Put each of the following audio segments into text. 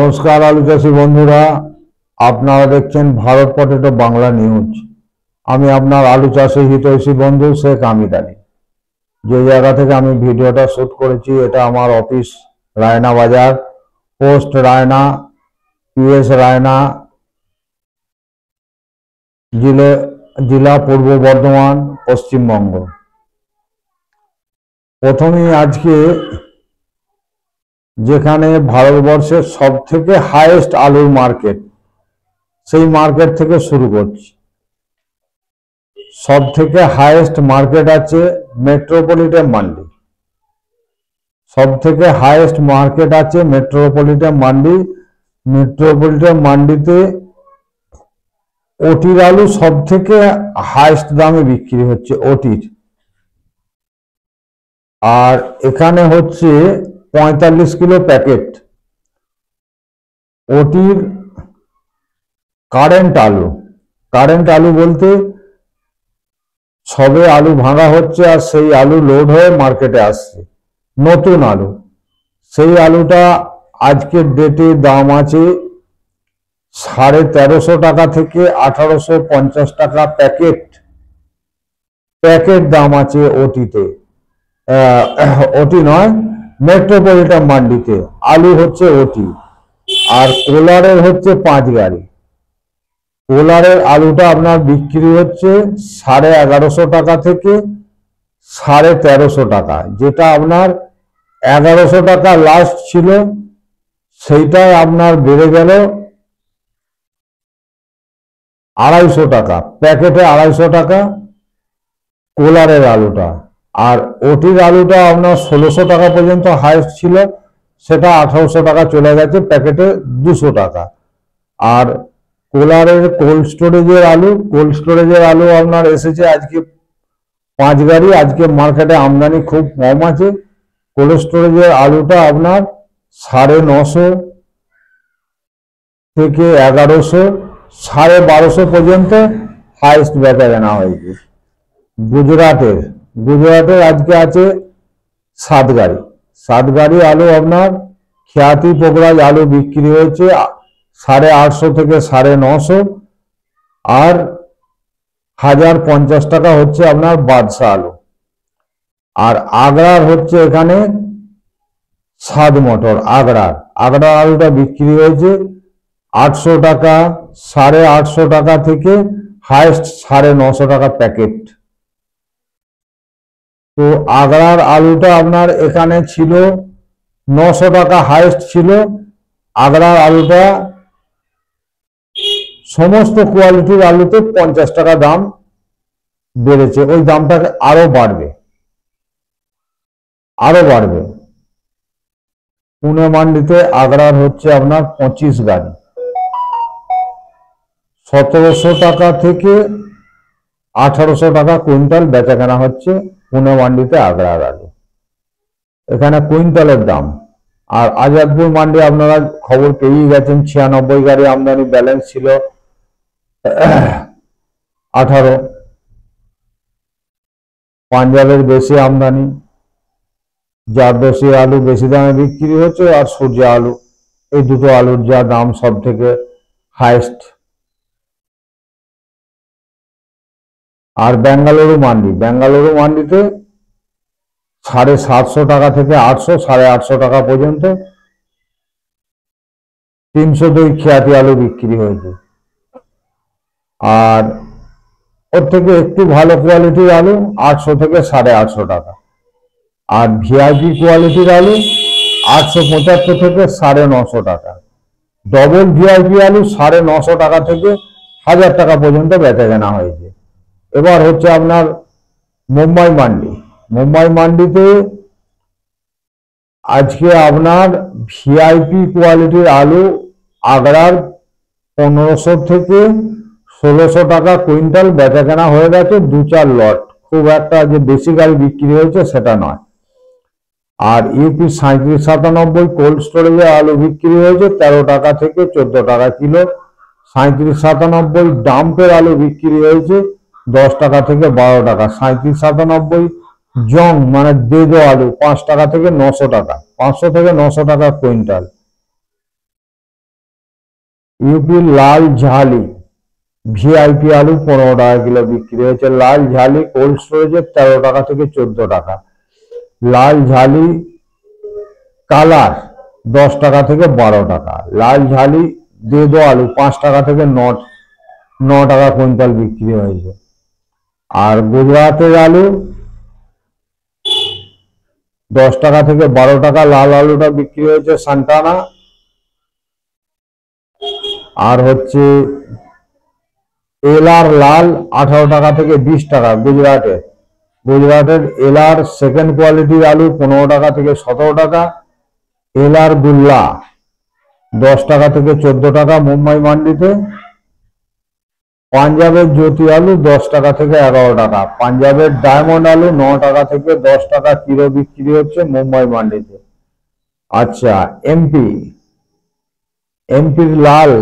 নমস্কার আলু চাষী বন্ধুরা, আপনারা দেখছেন ভারত পটেটো বাংলা নিউজ। আমি আপনার আলু চাষী হিতৈষী বন্ধু শেখ হামিদ আলী। যে জায়গা থেকে আমি ভিডিওটা শুট করেছি এটা আমার অফিস, রায়না বাজার, পোস্ট রায়না, পিএস রায়না, জেলা পূর্ব বর্ধমান, পশ্চিমবঙ্গ। প্রথমেই আজকে যেখানে ভারতবর্ষের সব থেকে হাইয়েস্ট আলুর মার্কেট, সেই মার্কেট থেকে শুরু করছি। সব থেকে হাইয়েস্ট মার্কেট আছে মেট্রোপলিটন মান্ডি। সব থেকে হাইয়েস্ট মার্কেট আছে মেট্রোপলিটন মান্ডি। মেট্রোপলিটন মান্ডিতে ওটির আলু সব থেকে হাইয়েস্ট দামে বিক্রি হচ্ছে, ওটির। আর এখানে হচ্ছে 45 কিলো প্যাকেট ওটির কারেন্ট আলু বলতে সবে আলু ভাঙা হচ্ছে আর সেই আলু লোড হয়ে মার্কেটে আসছে, নতুন আলু। সেই আলুটা আজকের ডেটে দাম আছে 1350 টাকা থেকে 1850 টাকা প্যাকেট দাম আছে ওটিতে। ওটি নয়, মেট্রোপলিটন মান্ডিতে আলু হচ্ছে ওটি। আর কোলারের হচ্ছে 5 গাড়ি। কোলারের আলুটা আপনার বিক্রি হচ্ছে 1150 টাকা থেকে 1350 টাকা, যেটা আপনার 1100 টাকা লাস্ট ছিল, সেইটাই আপনার বেড়ে গেল 250 টাকা, প্যাকেটে 250 টাকা কোলারের আলুটা। আর ওটির আলুটা আপনার 1600 টাকা পর্যন্ত হাইস্ট ছিল, সেটা 1800 টাকা চলে গেছে, প্যাকেটে 200 টাকা। আর কোলারের কোল্ড স্টোরেজের আলু আপনার এসেছে আজকে 5 গাড়ি। আজকে মার্কেটে আমদানি খুব কম আছে। কোল্ড স্টোরেজের আলুটা আপনার 950 থেকে 1100, 1250 পর্যন্ত হাইস্ট বেচা কেনা হয়েছে। গুজরাটের আজকে আছে 7 গাড়ি। 7 গাড়ি আলু আপনার খ্যাতি পোকরাজ আলু বিক্রি হয়েছে 850 থেকে 950, আর 1050 টাকা হচ্ছে আপনার বাদশা আলু। আর আগ্রার হচ্ছে এখানে 7 মোটর আগ্রার আলুটা বিক্রি হয়েছে 800 টাকা, 850 টাকা থেকে হাইস্ট 950 টাকা প্যাকেট। তো আগ্রার আলুটা আপনার এখানে ছিল 900 টাকা হাইস্ট ছিল। আগ্রার আলুটা সমস্ত কোয়ালিটির আলুতে 50 টাকা দাম বেড়েছে, ওই দামটা আরো বাড়বে। পুনে মান্ডিতে আগ্রার হচ্ছে আপনার 25 গাড়ি, 1700 টাকা থেকে 1800 টাকা কুইন্টাল বেচা কেনা হচ্ছে পুনে মান্ডিতে আগ্রার আলু। এখানে কুইন্টালের দাম। আর আজাদপুর মান্ডি আপনারা খবর পেয়েই গেছেন, 96 গাড়ি আমদানি, ব্যালেন্স ছিল 18। পাঞ্জাবের বেশি আমদানি, জারদোসি আলু বেশি দামে বিক্রি হচ্ছে, আর সূর্য আলু, এই দুটো আলুর যা দাম সব থেকে হাইস্ট। আর বেঙ্গালুরু মান্ডিতে 750 টাকা থেকে 800, 850 টাকা পর্যন্ত 302 খ্যাতি আলু বিক্রি হয়েছে। আর ওর থেকে একটু ভালো কোয়ালিটির আলু 800 থেকে 850 টাকা। আর ভিআইপি কোয়ালিটির আলু 875 থেকে 950 টাকা। ডবল ভিআইপি আলু 950 টাকা থেকে 1000 টাকা পর্যন্ত বেচা কেনা হয়েছে। এবার হচ্ছে আপনার মুম্বাই মান্ডিতে আজকে আপনার ভিআইপি কোয়ালিটির আলু আগ্রার 1500 থেকে 1600 টাকা কুইন্টাল বেচা কেনা হয়ে গেছে, 2-4 লট, খুব একটা যে বেশি গাড়ি বিক্রি হয়েছে সেটা নয়। আর ইউপি 3797 কোল্ড স্টোরেজে আলু বিক্রি হয়েছে 13 টাকা থেকে 14 টাকা কিলো। 3797 ডাম্পের আলু বিক্রি হয়েছে 10 টাকা থেকে 12 টাকা। 3797 জং মানে দেজো আলু 5 টাকা থেকে 900 টাকা, 500 থেকে 900 টাকা কুইন্টাল। ইউপির লাল ঝালি ভিআইপি আলু 15 টাকা কিলো বিক্রি হয়েছে। লাল ঝালি কোল্ড স্টোরেজে 13 টাকা থেকে 14 টাকা। লাল ঝালি কালার 10 টাকা থেকে 12 টাকা। লাল ঝালি দেদো আলু 5 টাকা থেকে 9 টাকা কুইন্টাল বিক্রি হয়েছে। আর গুজরাটের আলু 10 টাকা থেকে 12 টাকা লাল আলুটা বিক্রি হয়েছে সান্টানা। আর হচ্ছে এলআর লাল 18 টাকা থেকে 20 টাকা গুজরাটের এলআর সেকেন্ড কোয়ালিটির আলু 15 টাকা থেকে 17 টাকা। এলআর গুল্লা 10 টাকা থেকে 14 টাকা মুম্বাই মান্ডিতে। পাঞ্জাবের জ্যোতি আলু 10 টাকা থেকে 11 টাকা। পাঞ্জাবের ডায়মন্ড আলু 9 টাকা থেকে 10 টাকা কিলো বিক্রি হচ্ছে মুম্বাই মান্ডিতে। আচ্ছা, এমপির লাল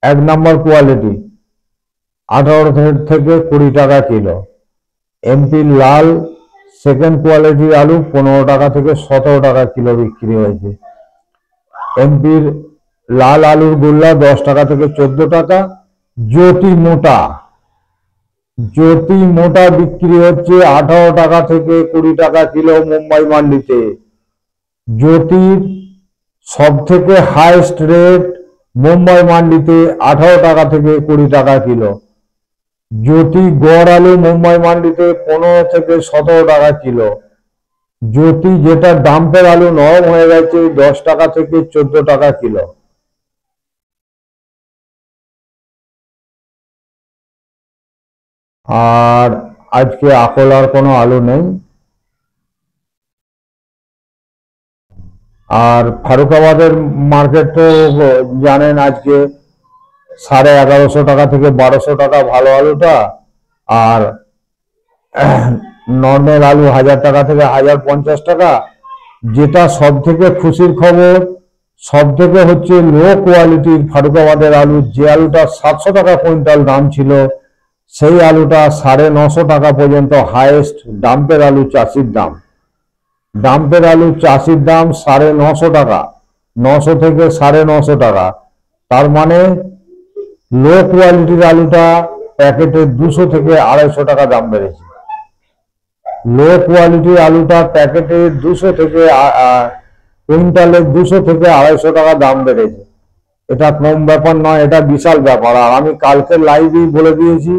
1 নম্বর কোয়ালিটি 18 থেকে 20 টাকা কিলো। এমপির লাল সেকেন্ড কোয়ালিটির আলু 15 টাকা থেকে 17 টাকা কিলো বিক্রি হয়েছে। এমপির লাল আলুর গোল্লা 10 টাকা থেকে 14 টাকা। জ্যোতি মোটা বিক্রি হচ্ছে 18 টাকা থেকে 20 টাকা কিলো মুম্বাই মান্ডিতে। জ্যোতির সব থেকে হাইস্ট রেট মুম্বাই মান্ডিতে 18 টাকা থেকে 20 টাকা কিলো। জ্যোতি গড় আলু মুম্বাই মান্ডিতে 15 থেকে 17 টাকা কিলো। জ্যোতি যেটা ডাম্পের আলু নরম হয়ে গেছে 10 টাকা থেকে 14 টাকা কিলো। আর আজকে আকলার কোনো আলু নেই। আর ফারুকাবাদের মার্কেট তো জানেন আজকে 1150 টাকা থেকে 1200 টাকা ভালো আলুটা। আর নর্মাল আলু 1000 টাকা থেকে 1050 টাকা। যেটা সব থেকে খুশির খবর, সব থেকে হচ্ছে লো কোয়ালিটির ফারুকাবাদের আলু, যে আলুটা 700 টাকা কুইন্টাল দাম ছিল, সেই আলুটা 950 টাকা পর্যন্ত হাইয়েস্ট ডাম্পের আলু চাষির দাম। ডাম্পের আলু চাষির দাম 950 টাকা, 900 থেকে 950 টাকা। তার মানে লো কোয়ালিটির আলুটা প্যাকেটে 200 থেকে 250 টাকা দাম বেড়েছে। লো কোয়ালিটির আলুটা প্যাকেটে 200 থেকে কুইন্টালে 200 থেকে 250 টাকা দাম বেড়েছে। এটা কম ব্যাপার নয়, এটা বিশাল ব্যাপার। আর আমি কালকে লাইভেই বলে দিয়েছি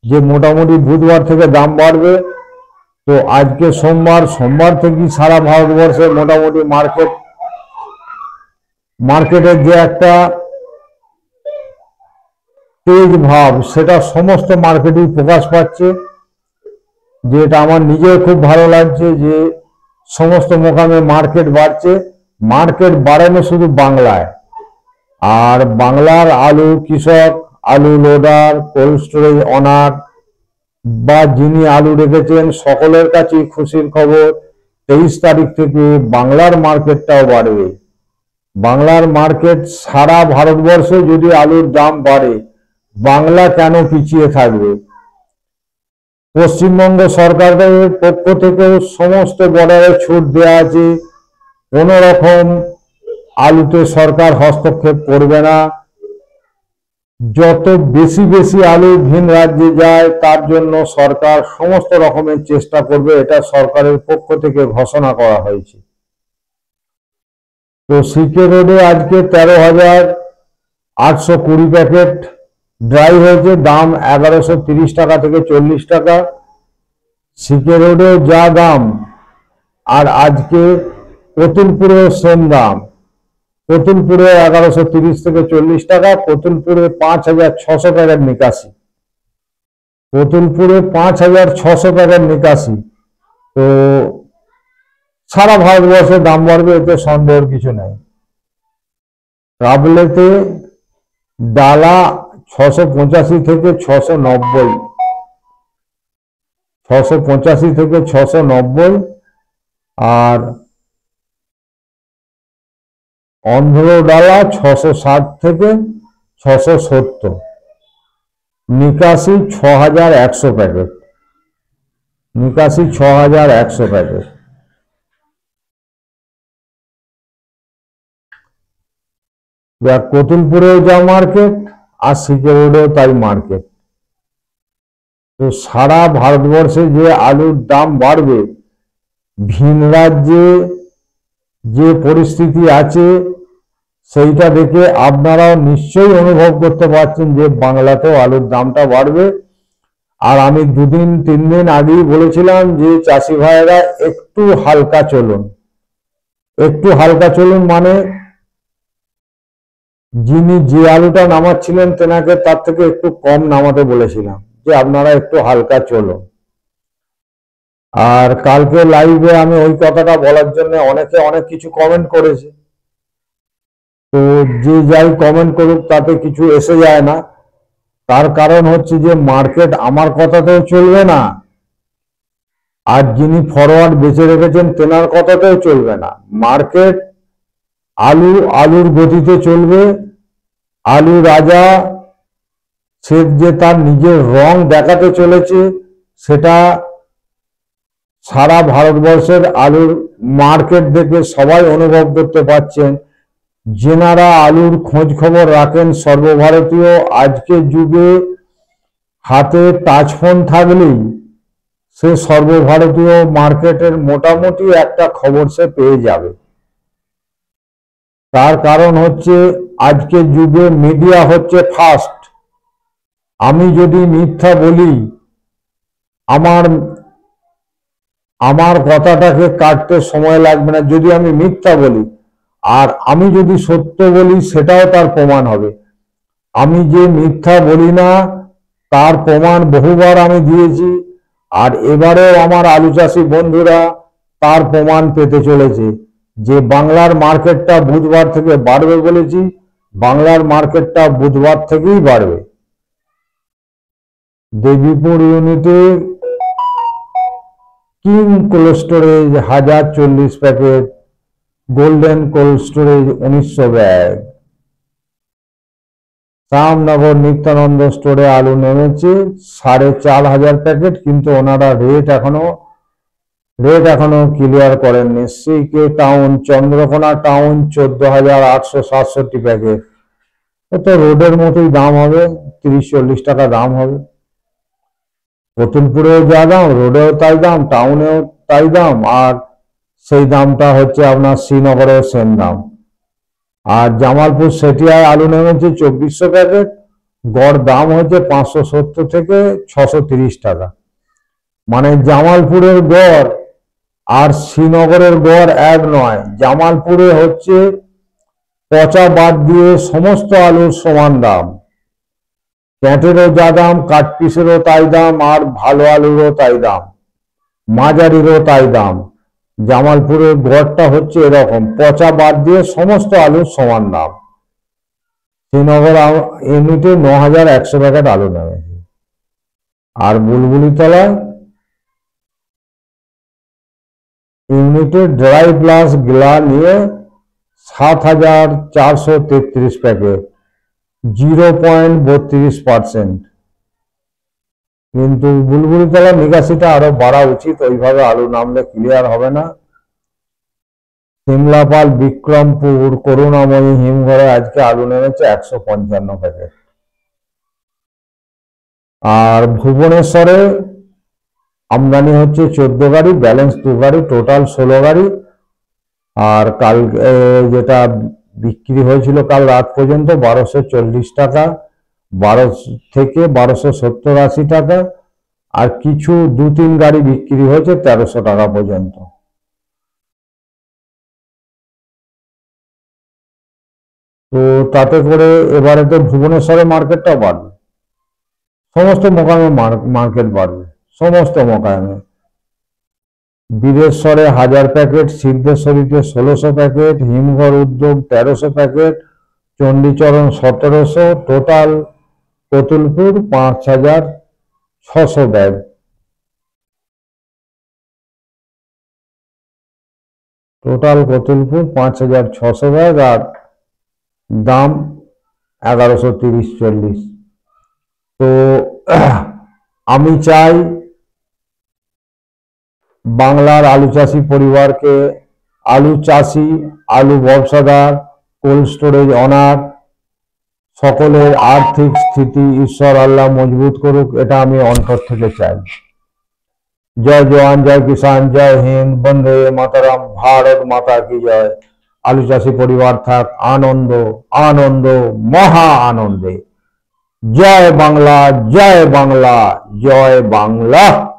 যে মোটামুটি বুধবার থেকে দাম বাড়বে। তো আজকে সোমবার থেকে সারা ভারতবর্ষে মোটামুটি মার্কেটের যে একটা তেজ ভাব, সেটা সমস্ত মার্কেটেই প্রকাশ পাচ্ছে। যেটা আমার নিজের খুব ভালো লাগছে যে সমস্ত মোকামে মার্কেট বাড়ছে। মার্কেট বাড়ানো শুধু বাংলায়, আর বাংলার আলু কৃষক, আলু লোডার, কোল্ড স্টোরেজ অনার বা যিনি আলু রেখেছেন, সকলের কাছেই খুশির খবর 23 তারিখ থেকে বাংলার মার্কেটটাও বাড়বে। বাংলার মার্কেট সারা ভারতবর্ষে যদি আলুর দাম বাড়ে, বাংলা কেন পিছিয়ে থাকবে? পশ্চিমবঙ্গ সরকারের পক্ষ থেকে সমস্ত বর্ডারে ছুট দেওয়া আছে, কোনো রকম আলুতে সরকার হস্তক্ষেপ করবে না। যত বেশি আলু ভিন রাজ্যে যায় তার জন্য সরকার সমস্ত রকমের চেষ্টা করবে, এটা সরকারের পক্ষ থেকে ঘোষণা করা হয়েছে। তো সিকে রোডে আজকে 13,820 প্যাকেট ড্রাই হয়েছে, দাম 1130 টাকা থেকে 40 টাকা। সিকে রোডে যা দাম, আর আজকে কতুলপুরেও সেম দাম। কতুলপুরে 1130 থেকে 40 টাকা। কতুলপুরে 5600 প্যাকেট নিকাশি। কতুলপুরে 5600 প্যাকেট নিকাশি। তো সারা ভারতবর্ষে দাম বাড়বে, এতে সন্দেহের কিছু নেই। রাবলেতে ডালা 685 থেকে 690, 685 থেকে 690। আর অন্ধ্র ডালা 660 থেকে 670। নিকাশি 6100 প্যাকেট। নিকাশি 6100 প্যাকেট। কতুলপুরেও যা মার্কেট আর সিকে রোডেও তাই মার্কেট। তো সারা ভারতবর্ষে যে আলুর দাম বাড়বে, ভিন রাজ্যে যে পরিস্থিতি আছে সেইটা দেখে আপনারাও নিশ্চয়ই অনুভব করতে পারছেন যে বাংলাতেও আলুর দামটা বাড়বে। আর আমি 2-3 দিন আগেই বলেছিলাম যে চাষি ভাইয়েরা একটু হালকা চলুন, একটু হালকা চলুন, মানে যিনি যে আলুটা নামাচ্ছিলেন তেনাকে তার থেকে একটু কম নামাতে বলেছিলাম যে আপনারা একটু হালকা চলুন। আর কালকে লাইভে আমি ওই কথাটা বলার জন্য অনেকে অনেক কিছু কমেন্ট করেছে। তো যে যাই কমেন্ট করুক তাতে কিছু এসে যায় না, তার কারণ হচ্ছে যে মার্কেট আমার কথাতেও চলবে না, আর যিনি ফরওয়ার্ড বেঁচে রেখেছেন তেনার কথাতেও চলবে না। মার্কেট আলুর গতিতে চলবে। আলু রাজা সে যে তার নিজের রং দেখাতে চলেছে সেটা সারা ভারতবর্ষের আলুর মার্কেট দেখে সবাই অনুভব করতে পারছেন। যেনারা আলুর খোঁজ খবর রাখেন সর্বভারতীয়, আজকের যুগে হাতে টাচ ফোন থাকলেই সে সর্বভারতীয় মার্কেটের মোটামুটি একটা খবর সে পেয়ে যাবে। তার কারণ হচ্ছে আজকের যুগে মিডিয়া হচ্ছে ফার্স্ট। আমি যদি মিথ্যা বলি, আমার কথাটাকে কাটতে সময় লাগবে না যদি আমি মিথ্যা বলি, আর আমি যদি সত্য বলি সেটাও তার প্রমাণ হবে। আমি যে মিথ্যা বলি না তার প্রমাণ বহুবার আমি দিয়েছি, আর এবারেও আমার আলু চাষি বন্ধুরা তার প্রমাণ পেতে চলেছে যে বাংলার মার্কেটটা বুধবার থেকে বাড়বে বলেছি, বাংলার মার্কেটটা বুধবার থেকেই বাড়বে। দেবীপুর ইউনিটে King Cold Storage 1040 packet, Golden Cold Storage 1900 bag. Shyamnagar Nityananda স্টোরে আলু নেমেছে 4500 প্যাকেট, কিন্তু ওনারা রেট এখনো ক্লিয়ার করেননি। সিকে টাউন চন্দ্রকোনা টাউন 14,867 প্যাকেট। তো রোডের মতোই দাম হবে, 30-40 টাকা দাম হবে। কতুলপুরেও যা দাম, রোডেও তাই দাম, টাউনেও তাই দাম, আর সেই দামটা হচ্ছে আপনার শ্রীনগরেও সেম দাম। আর জামালপুর সেটিয়ায় আলু নেমেছে 2400 প্যাকেট, গড় দাম হচ্ছে 570 থেকে 630 টাকা। মানে জামালপুরের গড় আর শ্রীনগরের গড় এক নয়। জামালপুরে হচ্ছে পচা বাদ দিয়ে সমস্ত আলুর সমান দাম, ক্যাটেরও যা দাম, কাঠপিসেরও তাই দাম, আর ভালো আলুরও তাই দাম, মাঝারিরও তাই দাম। জামালপুরের গড়টা হচ্ছে এরকম, পচা বাদ দিয়ে সমস্ত আলুর সমান দাম। শ্রীনগর ইউনিটে 9100 প্যাকেট আলু নেমেছে। আর বুলবুলিতলায় ইউনিটে ড্রাই প্লাস গ্লা নিয়ে 7433 প্যাকেট, 0.32%। কিন্তু বুলবুলিতলা নিকাশিটা আরো বাড়া উচিত, ওইভাবে আলু নামলে ক্লিয়ার হবে না। সিমলাপাল বিক্রমপুর করুণাময়ী হিমঘরে আজকে আলু নেমেছে 155 প্যাকেট। আর ভুবনেশ্বরে আমদানি হচ্ছে 14 গাড়ি, ব্যালেন্স 2 গাড়ি, টোটাল 16 গাড়ি। আর কাল যেটা বিক্রি হয়েছিল কাল রাত পর্যন্ত 1240 টাকা, 12 থেকে 1270-80 টাকা। আর কিছু 2-3 গাড়ি বিক্রি হয়েছে 1300 টাকা পর্যন্ত। তো তাতে করে এবারে তো ভুবনেশ্বরের মার্কেটটা বাড়বে, সমস্ত মোকামে মার্কেট বাড়বে, সমস্ত মোকামে। বীরেশ্বরে 1000 প্যাকেট, সিদ্ধেশ্বরীতে 1600 প্যাকেট, হিমঘর উদ্যোগ 1300 packet, Chandicharan 1700, total Kotulpur 5600 bag. Total Kotulpur 5600 bag, আর দাম 1130-40। তো আমি চাই বাংলার আলু চাষি পরিবারকে, আলু চাষি, আলু ব্যবসাদার, কোল্ড স্টোরেজ অনার, সকলের আর্থিক স্থিতি ঈশ্বর আল্লাহ মজবুত করুক, এটা আমি অন্তর থেকে চাই। জয় জওয়ান, জয় কিষান, জয় হিন্দ, বন্দে মাতারাম, ভারত মাতা কি জয়। আলু চাষী পরিবার থাক আনন্দ আনন্দ মহা আনন্দে। জয় বাংলা, জয় বাংলা, জয় বাংলা।